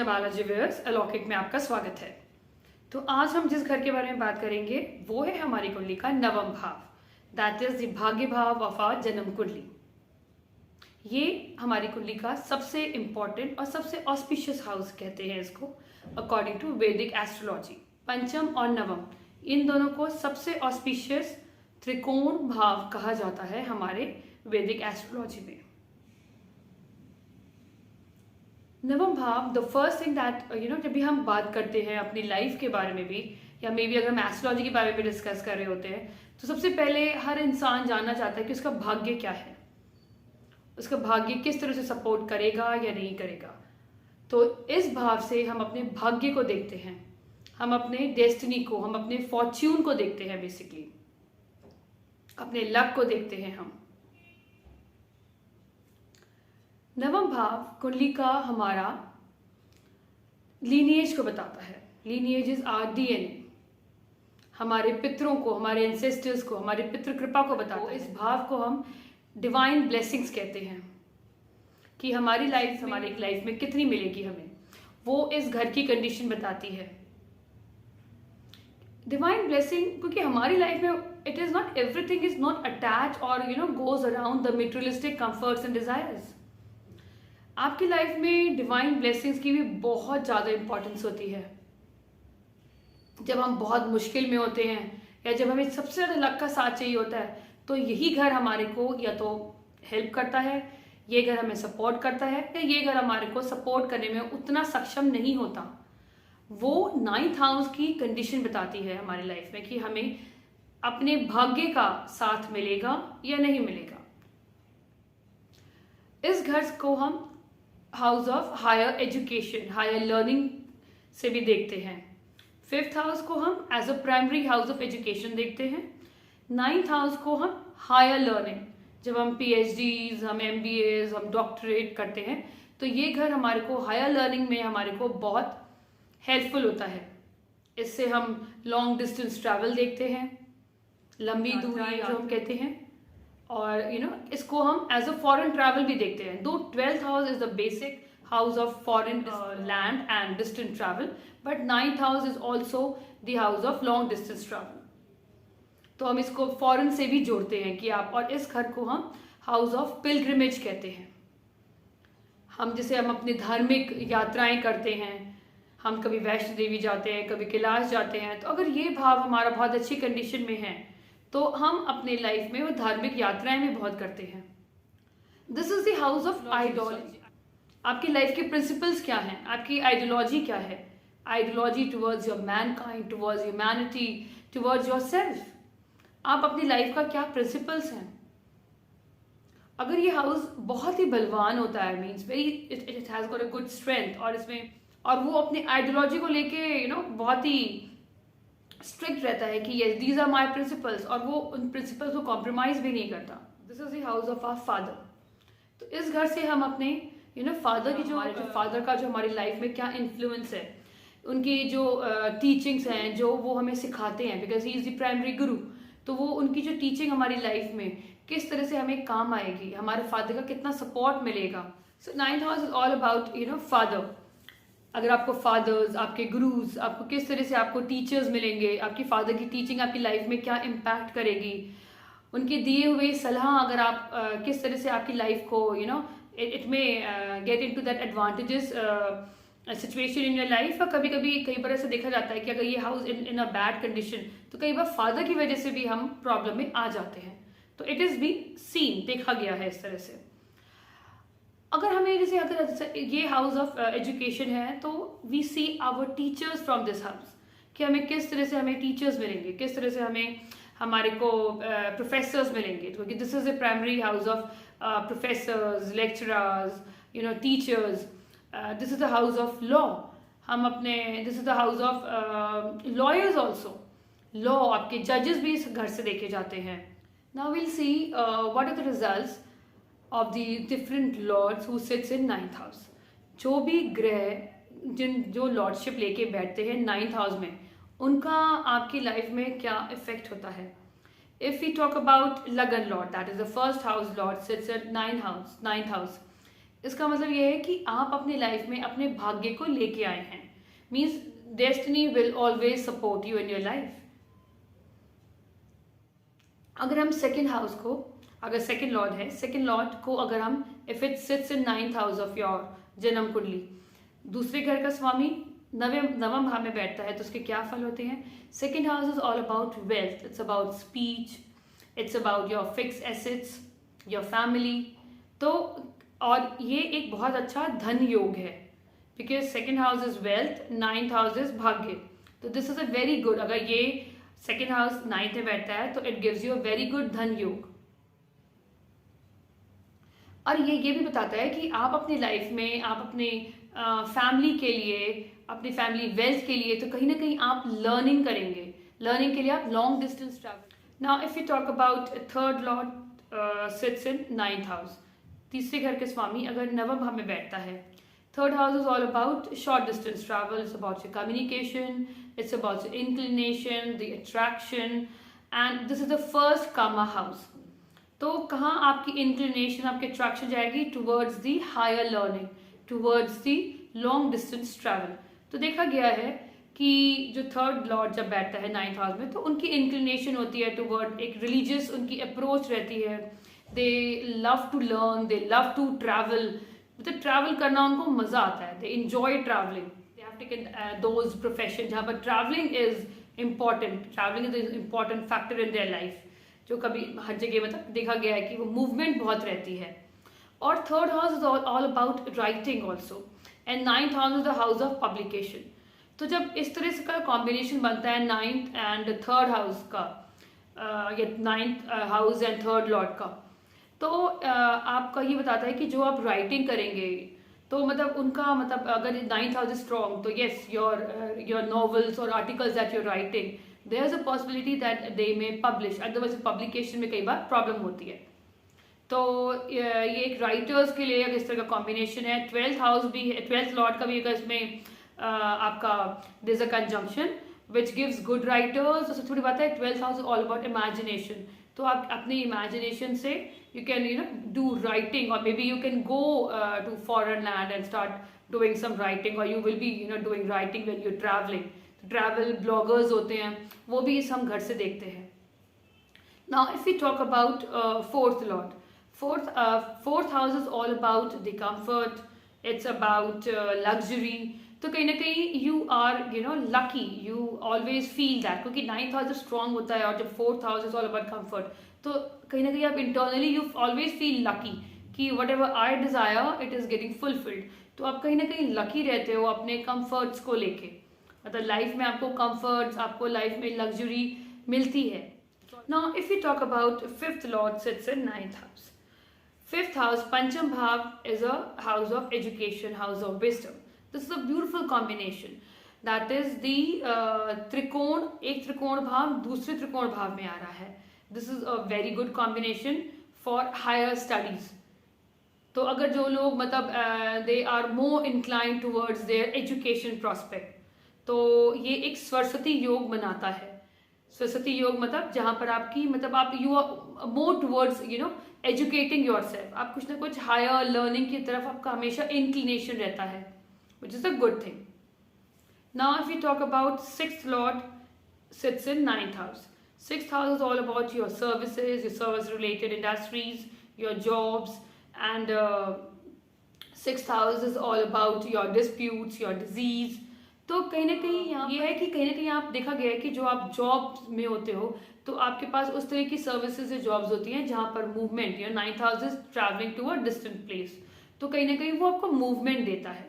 Balaji viewers, अलौकिक में आपका स्वागत है। तो आज हम जिस घर के बारे में बात करेंगे वो है हमारी कुंडली का नवम भाव, दैट इज द भाग्य भाव ऑफ आवर जन्म कुंडली। ये हमारी कुंडली का सबसे इंपॉर्टेंट और सबसे ऑस्पिशियस हाउस कहते हैं इसको, अकॉर्डिंग टू वैदिक एस्ट्रोलॉजी। पंचम और नवम इन दोनों को सबसे ऑस्पिशियस त्रिकोण भाव कहा जाता है हमारे वैदिक एस्ट्रोलॉजी में। नवम भाव, द फर्स्ट थिंग दैट जब भी हम बात करते हैं अपनी लाइफ के बारे में भी, या मे बी अगर हम एस्ट्रोलॉजी के बारे में डिस्कस कर रहे होते हैं, तो सबसे पहले हर इंसान जानना चाहता है कि उसका भाग्य क्या है, उसका भाग्य किस तरह से सपोर्ट करेगा या नहीं करेगा। तो इस भाव से हम अपने भाग्य को देखते हैं, हम अपने डेस्टिनी को, हम अपने फॉर्च्यून को देखते हैं, बेसिकली अपने लक को देखते हैं हम। नवम भाव कुंडली का हमारा लीनिएज को बताता है। लीनिएज इज आवर डीएनए, हमारे पितरों को, हमारे एंसेस्टर्स को, हमारे पितृ कृपा को बताता है। इस भाव को हम डिवाइन ब्लेसिंग्स कहते हैं कि हमारी लाइफ, हमारी लाइफ में कितनी मिलेगी हमें, वो इस घर की कंडीशन बताती है। डिवाइन ब्लेसिंग, क्योंकि हमारी लाइफ में it is not, everything is not attach और goes around the materialistic comforts and desires. आपकी लाइफ में डिवाइन ब्लेसिंग्स की भी बहुत ज़्यादा इंपॉर्टेंस होती है। जब हम बहुत मुश्किल में होते हैं या जब हमें सबसे ज़्यादा लक का साथ चाहिए होता है, तो यही घर हमारे को या तो हेल्प करता है, ये घर हमें सपोर्ट करता है, या ये घर हमारे को सपोर्ट करने में उतना सक्षम नहीं होता। वो 9th हाउस की कंडीशन बताती है हमारी लाइफ में कि हमें अपने भाग्य का साथ मिलेगा या नहीं मिलेगा। इस घर को हम house of higher education, higher learning से भी देखते हैं। 5th हाउस को हम as a primary house of education देखते हैं। 9th हाउस को हम हायर लर्निंग, जब हम PhDs, हम MBAs, हम डॉक्टरेट करते हैं, तो ये घर हमारे को हायर लर्निंग में हमारे को बहुत हेल्पफुल होता है। इससे हम लॉन्ग डिस्टेंस ट्रैवल देखते हैं, लंबी दूरी जो हम कहते हैं, और इसको हम एज अ फॉरेन ट्रैवल भी देखते हैं। दो 12th house is the basic house of foreign land and distant travel, but 9th house is also the house of long distance travel. तो हम इसको फॉरेन से भी जोड़ते हैं कि आप, और इस घर को हम हाउस ऑफ पिलग्रिमेज कहते हैं। हम जैसे हम अपनी धार्मिक यात्राएं करते हैं, हम कभी वैष्णो देवी जाते हैं, कभी कैलाश जाते हैं, तो अगर ये भाव हमारा बहुत अच्छी कंडीशन में है तो हम अपने लाइफ में वो धार्मिक यात्राएं भी बहुत करते हैं। This is the house of ideology. आपकी लाइफ के प्रिंसिपल्स क्या हैं, आपकी आइडियोलॉजी क्या है, ideology towards your Mankind, towards humanity, towards yourself. आप अपनी लाइफ का क्या प्रिंसिपल्स हैं। अगर ये हाउस बहुत ही बलवान होता है, means very it has got a good strength, और इसमें और वो अपनी आइडियोलॉजी को लेके बहुत ही स्ट्रिक्ट रहता है कि yes these are my principles, और वो उन प्रिंसिपल्स को कॉम्प्रोमाइज भी नहीं करता। This is the house of our father. तो इस घर से हम अपने फादर की जो फादर का जो हमारी लाइफ में क्या इन्फ्लुएंस है, उनकी जो टीचिंग्स हैं, जो वो हमें सिखाते हैं, because he is the primary गुरु। तो वो उनकी जो टीचिंग हमारी लाइफ में किस तरह से हमें काम आएगी, हमारे फादर का कितना सपोर्ट मिलेगा। सो 9th house is all about father. अगर आपको फादर्स, आपके गुरुज, आपको किस तरह से आपको टीचर्स मिलेंगे, आपकी फादर की टीचिंग आपकी लाइफ में क्या इम्पैक्ट करेगी, उनके दिए हुए सलाह अगर आप किस तरह से आपकी लाइफ को इट में get into that advantages situation in your life. और कई बार ऐसा देखा जाता है कि अगर ये house in a bad condition, तो कई बार फादर की वजह से भी हम प्रॉब्लम में आ जाते हैं। तो इट इज़ बी सीन, देखा गया है इस तरह से। अगर हमें जैसे अगर ये हाउस ऑफ एजुकेशन है, तो we see our teachers from this house, कि हमें किस तरह से हमें टीचर्स मिलेंगे, किस तरह से हमारे को प्रोफेसर्स मिलेंगे, क्योंकि this is a primary house of professors, lecturers, teachers. This is the house of law. This is the house of lawyers also. Law, आपके जजेस भी इस घर से देखे जाते हैं। Now will see what are the results of the different lords who sits in 9th house। जो भी ग्रह जो लॉर्डशिप लेके बैठते हैं 9th हाउस में, उनका आपकी लाइफ में क्या इफेक्ट होता है। इफ वी टॉक अबाउट लगन Lord, that is the 1st house Lord seats eight 9th house. इसका मतलब ये है कि आप अपनी लाइफ में अपने भाग्य को लेके आए हैं, means destiny will always support you in your life. अगर हम सेकेंड हाउस को, अगर सेकेंड लॉर्ड है, सेकेंड लॉर्ड को अगर हम if it sits in 9th house of your जन्म कुंडली, दूसरे घर का स्वामी नवम भाव में बैठता है, तो उसके क्या फल होते हैं? Second house is all about wealth, it's about speech, it's about your fix assets, your family. तो और ये एक बहुत अच्छा धन योग है, because second house is wealth, 9th house is भाग्य। तो this is a very good, अगर ये सेकेंड हाउस 9th में बैठता है तो it gives you a very good धन योग। और ये भी बताता है कि आप अपनी लाइफ में, आप अपने फैमिली के लिए, अपनी फैमिली वेल्थ के लिए, तो कहीं ना कहीं आप लर्निंग करेंगे, लर्निंग के लिए आप long distance travel. Now if you talk about third Lord sits in 9th house, तीसरे घर के स्वामी अगर नवम भाव में बैठता है, third house is all about short distance travel, it's about your communication, it's about your inclination, the attraction, and this is the first कामा हाउस। तो कहाँ आपकी इंक्लिनेशन, आपकी अट्रैक्शन जाएगी? Towards the higher learning, towards the long distance travel. तो देखा गया है कि जो थर्ड लॉर्ड जब बैठता है 9th हाउस में, तो उनकी इंक्लिनेशन होती है टूवर्ड एक रिलीजियस, उनकी अप्रोच रहती है, they love to learn, they love to travel, मतलब ट्रैवल करना उनको मजा आता है, they enjoy travelling, they have taken those profession जहाँ पर travelling is important, travelling is important factor in their life, जो कभी हर जगह मतलब देखा गया है कि वो मूवमेंट बहुत रहती है। और third house is all about writing also, and 9th house is the house of publication. तो जब इस तरह से का कॉम्बिनेशन बनता है 9th एंड थर्ड हाउस का, या 9th house and third Lord का, तो आपका ये बताता है कि जो आप राइटिंग करेंगे, तो मतलब उनका मतलब अगर 9th हाउस इज स्ट्रॉन्ग, तो येस योर नॉवेल्स और articles that your writing, there is a possibility that they may publish, otherwise publication में कई बार प्रॉब्लम होती है। तो ये एक राइटर्स के लिए अगर इस तरह का कॉम्बिनेशन है, 12th हाउस भी है, 12th लॉर्ड का भी अगर इसमें आपका there is a conjunction which gives good writers. तो थोड़ी बात है, 12th house is all about imagination, तो आप अपनी इमेजिनेशन से you can do writing, or maybe you can go to foreign land and start doing some writing, or you will be doing writing when you're traveling. Travel bloggers होते हैं, वो भी इस हम घर से देखते हैं। Now if we talk about fourth lord, fourth house is all about the comfort, it's about luxury। तो कहीं ना कहीं you are lucky, you always feel that, क्योंकि 9th house स्ट्रॉन्ग होता है और जब 4th house is all about comfort, तो कहीं ना कहीं आप internally you always feel lucky कि whatever I desire it is getting fulfilled. तो आप कहीं ना कहीं लकी रहते हो अपने कंफर्ट्स को लेके, मतलब लाइफ में आपको कंफर्ट्स, आपको लाइफ में लग्जरी मिलती है। Now if you talk about fifth Lord sits in 9th house, fifth house पंचम भाव is a house of education, house of wisdom. This is a beautiful combination, that is the त्रिकोण, एक त्रिकोण भाव दूसरे त्रिकोण भाव में आ रहा है। This is a very good combination for higher studies. तो अगर जो लोग मतलब they are more inclined towards their education prospect, तो ये एक सरस्वती योग बनाता है। सरस्वती योग मतलब जहाँ पर आपकी मतलब आप you are more towards educating yourself, आप कुछ ना कुछ हायर लर्निंग की तरफ आपका हमेशा इंक्लिनेशन रहता है, which is a good thing. Now if you talk about sixth Lord sits in 9th house, sixth house is all about your services, your service related industries, your jobs, and sixth house is all about your disputes, your disease। तो कहीं ना कहीं यहाँ ये है कि कहीं ना कहीं आप देखा गया है कि जो आप जॉब में होते हो, तो आपके पास उस तरह की सर्विसेज या जॉब्स होती हैं जहाँ पर movement, 9th house is travelling to a distant place, तो कहीं ना कहीं वो आपको मूवमेंट देता है,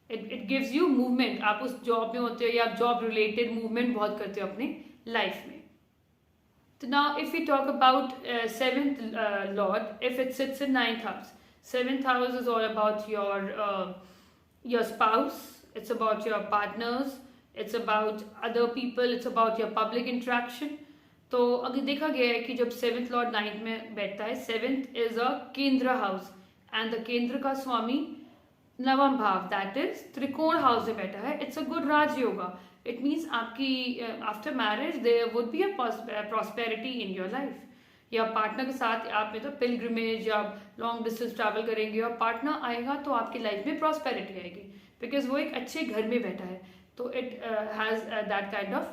इट गिव्स यू मूवमेंट। आप उस जॉब में होते हो या आप जॉब रिलेटेड मूवमेंट बहुत करते हो अपने लाइफ में। तो now if you talk about seventh Lord, if it sits in 9th house, 7th house is all about your spouse, it's about your partners, it's about other people, it's about your public interaction. तो अगर देखा गया है कि जब 7th Lord 9th में बैठता है, 7th इज अ केंद्र हाउस, एंड द केंद्र का स्वामी नवम भाव, दैट इज त्रिकोण हाउस में बैठा है, it's a good raj yoga. It means आपकी after marriage there would be a prosperity in your life, या पार्टनर के साथ आप मतलब पिलग्रिमेज या लॉन्ग डिस्टेंस ट्रैवल करेंगे और पार्टनर आएगा तो आपकी लाइफ में प्रॉस्पेरिटी आएगी, बिकॉज वो एक अच्छे घर में बैठा है। तो it has that kind of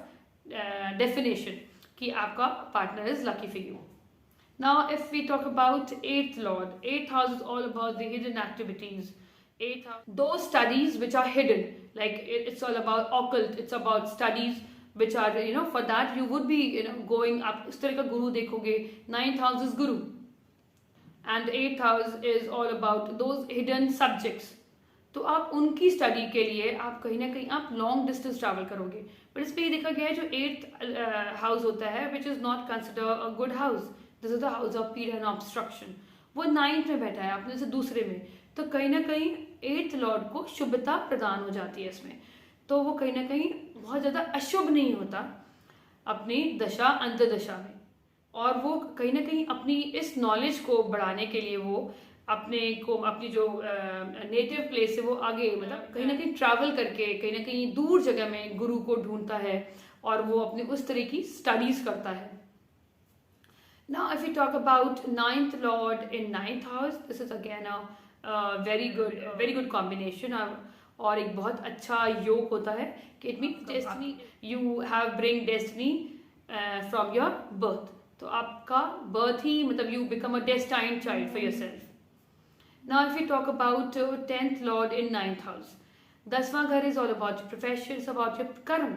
definition कि आपका partner is lucky for you. Now, if we talk about eighth lord, eighth house is all about the hidden activities. Eighth house, those studies which are hidden, like it's all about occult. It's about studies which are, you know, for that you would be, you know, going up. इस तरह का गुरु देखोगे। Ninth house is guru, and eighth house is all about those hidden subjects. तो आप उनकी study के लिए आप कहीं ना कहीं आप लॉन्ग डिस्टेंस ट्रैवल करोगे। बट इस पर ये देखा गया है जो एट्थ हाउस होता है which is not consider a good house, this is the house of पीड एंड ऑब्स्ट्रक्शन, वो नाइन्थ में बैठा है अपने से दूसरे में, तो कहीं ना कहीं एट्थ लॉर्ड को शुभता प्रदान हो जाती है इसमें। तो वो कहीं ना कहीं बहुत ज़्यादा अशुभ नहीं होता अपनी दशा अंतदशा में, और वो कहीं ना कहीं अपनी इस नॉलेज को बढ़ाने के लिए वो अपने को अपनी जो नेटिव प्लेस है वो आगे मतलब कहीं ना कहीं ट्रैवल करके कहीं ना कहीं दूर जगह में गुरु को ढूंढता है और वो अपनी उस तरह की स्टडीज करता है। Now if we talk about ninth lord in ninth house, this is again a very good combination, और एक बहुत अच्छा योग होता है कि it means destiny, you have bring destiny from your birth, तो आपका बर्थ ही मतलब you become a destined child for yourself. Now if we talk about 10th lord in 9th house, 10वां घर is all about your profession, it's about your कर्म,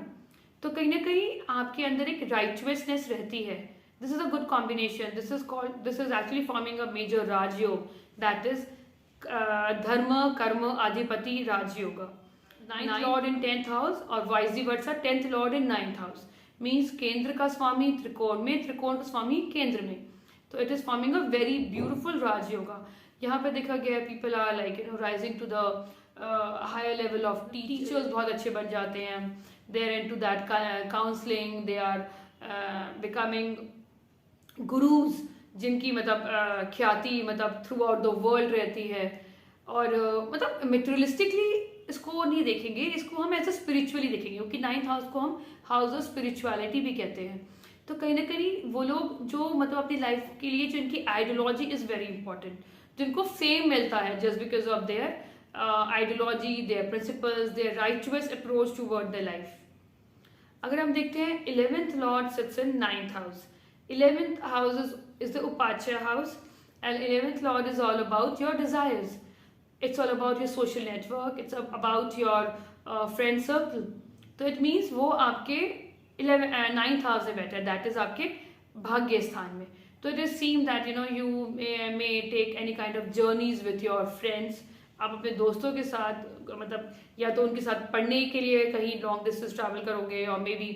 तो कहीं ना कहीं आपके अंदर एक राइचुअसनेस रहती है। This is a good combination, this is actually forming a major rajyoga, that is dharma karma adhipati rajyoga. 9th lord in 10th house और vice versa 10th lord in 9th house means केंद्र का स्वामी त्रिकोण में, त्रिकोण का स्वामी केंद्र में, तो it is forming a very beautiful Rajyoga. यहाँ पे देखा गया people are like you know rising to the higher level of teachers, बहुत अच्छे बन जाते हैं, they are into that counseling, they are becoming gurus जिनकी मतलब ख्याति मतलब थ्रू आउट द वर्ल्ड रहती है। और मतलब मेटेरियलिस्टिकली इसको नहीं देखेंगे, इसको हम ऐसे स्पिरिचुअली देखेंगे, क्योंकि 9th हाउस को हम हाउस ऑफ स्पिरिचुअलिटी भी कहते हैं। तो कहीं ना कहीं वो लोग जो मतलब अपनी लाइफ के लिए जो इनकी आइडियोलॉजी इज वेरी इंपॉर्टेंट, जिनको फेम मिलता है just because of their ideology, their principles, their righteous approach toward their life. अगर हम देखते हैं 11th lord sits in 9th house, 11th house is the Upachya house, and 11th lord is all about your desires, it's all about your social network, it's about your friend circle, तो it means वो आपके 9th house में बैठा है, that is आपके भाग्य स्थान में। तो it is seem that you know you may take any kind of journeys with your friends, आप अपने दोस्तों के साथ मतलब या तो उनके साथ पढ़ने के लिए कहीं लॉन्ग डिस्टेंस ट्रैवल करोगे, और मे बी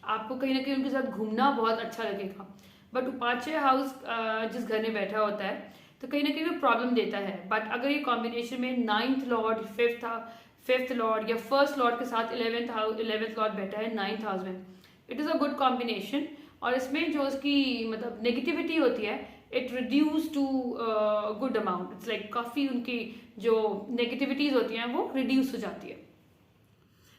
आपको कहीं ना कहीं उनके साथ घूमना बहुत अच्छा लगेगा। बट उपाच्य हाउस जिस घर में बैठा होता है तो कहीं ना कहीं वो प्रॉब्लम देता है। बट अगर ये कॉम्बिनेशन में 9th लॉर्ड 5th लॉर्ड या 1st लॉर्ड के साथ 11th लॉर्ड बैठा है 9th हाउस में, it is a good combination. और इसमें जो उसकी मतलब नेगेटिविटी होती है it reduce to good amount, it's like काफ़ी उनकी जो नेगेटिविटीज होती हैं वो रिड्यूस हो जाती है।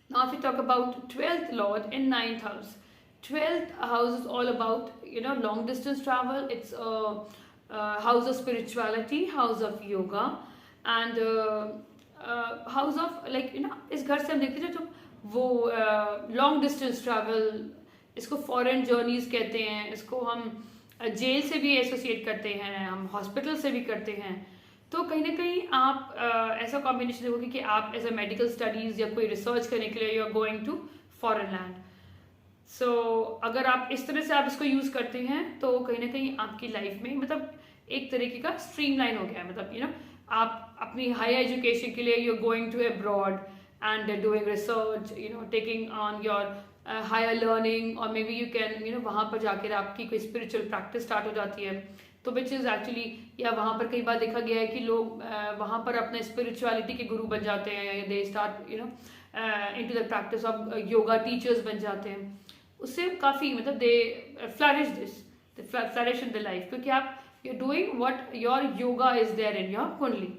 Now if we talk about 12th lord in 9th house, 12th house is all about you know long distance travel, it's a house of spirituality, house of yoga, and house of like you know इस घर से हम देखते हैं जो वो long distance travel, इसको foreign journeys कहते हैं, इसको हम जेल से भी एसोसिएट करते हैं, हम हॉस्पिटल से भी करते हैं। तो कहीं ना कहीं आप ऐसा कॉम्बिनेशन देखोगे कि आप एज अ मेडिकल स्टडीज या कोई रिसर्च करने के लिए you are going to foreign land. So अगर आप इस तरह से आप इसको यूज़ करते हैं तो कहीं ना कहीं आपकी लाइफ में मतलब एक तरीके का स्ट्रीमलाइन हो गया है, मतलब यू नो आप अपनी हायर एजुकेशन के लिए you are going to abroad and doing research, you know taking on your higher learning, और maybe you can you know वहाँ पर जाकर आपकी कोई स्पिरिचुअल प्रैक्टिस स्टार्ट हो जाती है। तो विच इज़ एक्चुअली या वहाँ पर कई बार देखा गया है कि लोग वहाँ पर अपने स्पिरिचुअलिटी के गुरु बन जाते हैं, they start you know into the practice of yoga teachers बन जाते हैं। उससे काफ़ी मतलब they flourish in the life, क्योंकि आप you doing what your yoga is there in your kundli.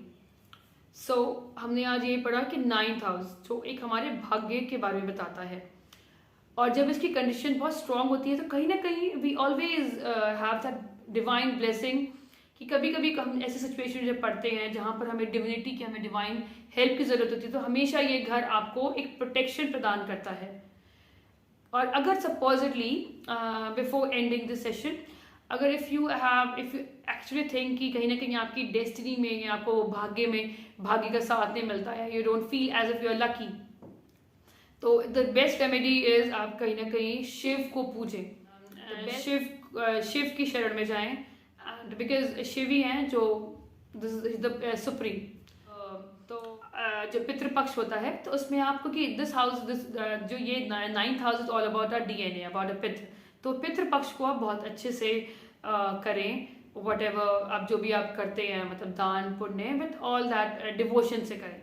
So हमने आज ये पढ़ा कि 9th हाउस जो एक हमारे भाग्य के बारे में बताता है, और जब इसकी कंडीशन बहुत स्ट्रांग होती है तो कहीं ना कहीं we always have that divine blessing, कि कभी कभी हम ऐसे सिचुएशन जब पढ़ते हैं जहाँ पर हमें डिविनिटी की, हमें डिवाइन हेल्प की ज़रूरत होती है, तो हमेशा ये घर आपको एक प्रोटेक्शन प्रदान करता है। और अगर supposedly before ending this session, अगर इफ़ यू एक्चुअली थिंक कि कहीं ना कहीं आपकी डेस्टिनी में या आपको भाग्य का साथ नहीं मिलता है, you don't feel as if you are lucky, तो द बेस्ट रेमेडी इज आप कहीं ना कहीं शिव को पूजें, शिव की शरण में जाएं, एंड बिकॉज शिव ही हैं जो द सुप्रीम। तो जो पितृपक्ष होता है, तो उसमें आपको कि दिस हाउस, जो ये 9th house is all about a DNA, about a पितृ, तो पितृपक्ष को आप बहुत अच्छे से करें, वट एवर आप जो भी आप करते हैं, मतलब दान पुण्य विथ ऑल दैट डिवोशन से करें।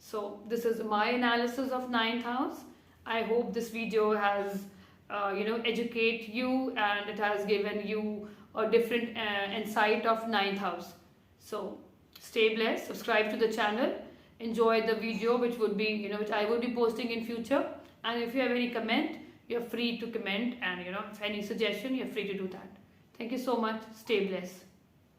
So this is my analysis of 9th house. I hope this video has educate you, and it has given you a different insight of 9th house. So stay blessed, subscribe to the channel, enjoy the video which would be which I will be posting in future, and if you have any comment, you're free to comment, and if any suggestion, you're free to do that. Thank you so much. Stay blessed.